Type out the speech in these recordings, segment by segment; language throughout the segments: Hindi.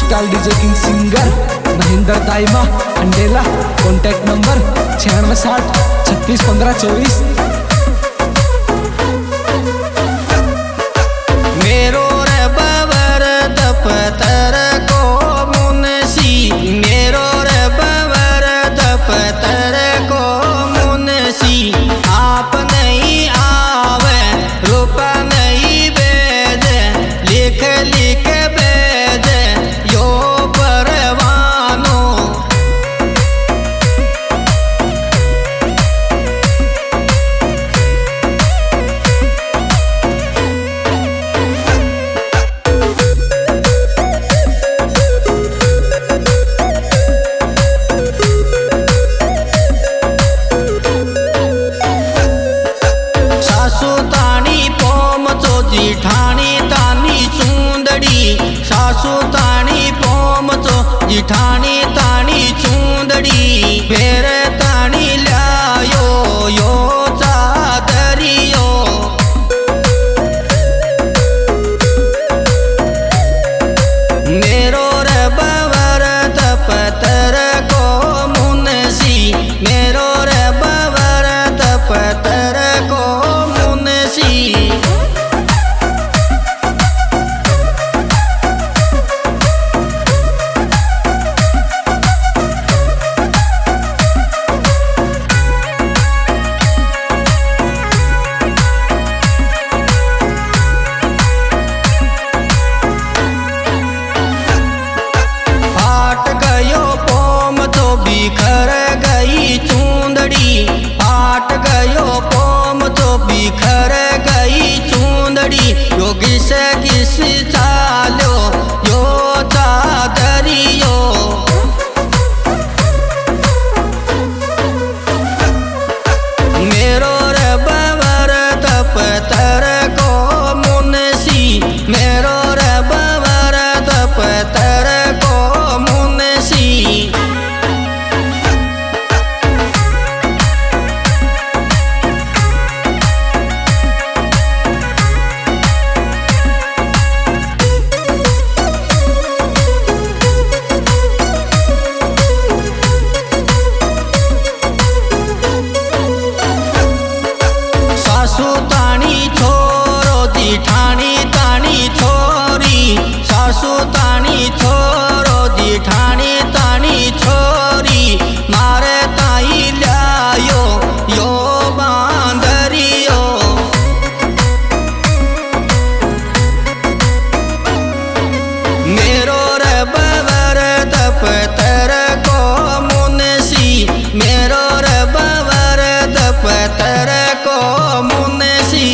Style DJ king singer Mahendra Daima Andela. Contact number 9660 361524। मेरो रे बाबर दफ्तर को मुंशी, मेरो रे बाबर दफ्तर को मुंशी। आप नहीं आवे रुपा नहीं भेजे, लिख लिख भेजे यो परवानो। सासू तानी पोम चो जिठानी तानी चूंदड़ी, सासू तानी पोम चो जिठानी तानी चूंदड़ी। फेर तानी लायो यो चादरियो, मेरो रे बाबर दफ्तर को मुंशी, मेरो रे बाबर दफ्तर को मुंशी। फाट गयो पोम तो बिखर गई चूंदड़ी, फाट गयो पोम तो बिखर गई चूंदड़ी। यो घिस घिस चालो यो चादरियो, मेरो रे बाबर दफ्तर को मुंशी, मेरो रे बाबर दफ्तर को मुंशी। सासू तानी छोरो जिठानी तानी छोरी, सासू तानी छोरो जिठानी तानी छोरी। मारे ताई लायो यो बांदरियो, मेरो रे बाबर दफ्तर को मुंशी, मेरो रे बाबर दफ्तर को मुंशी।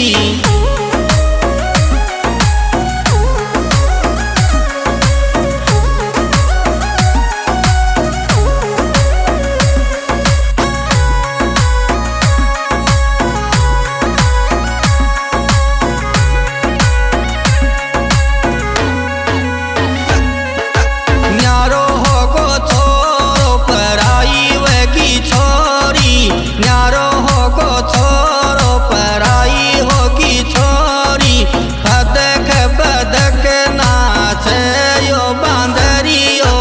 न्यारो होगो छोरो पराई वेगी छोरी, न्यारो होगो छोरो पराई होगी छोरी। खदक बदक नाचे यो बांदरियो,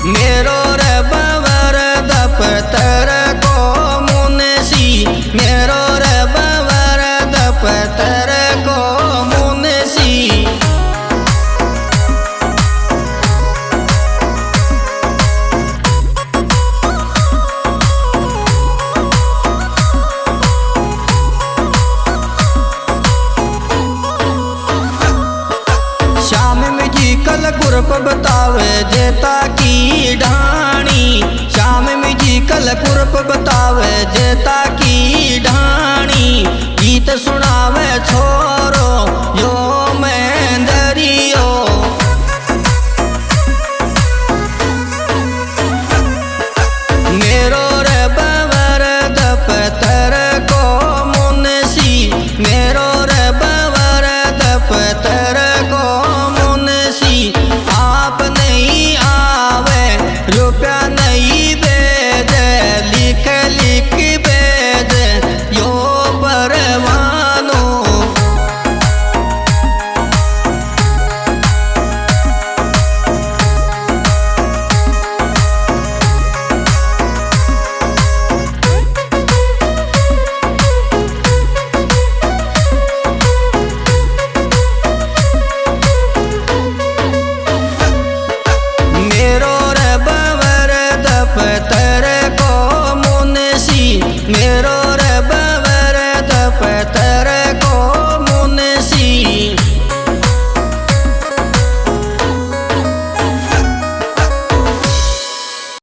मेरो रे बाबर दफ्तर को मुंशी, मेरो रे बाबर दफ्तर को मुंशी। श्याम म्यूजिकल ग्रुप बतावे जेता की ढाणी, श्याम म्यूजिकल ग्रुप बतावे जेता की ढाणी। गीत सुनावे छोरा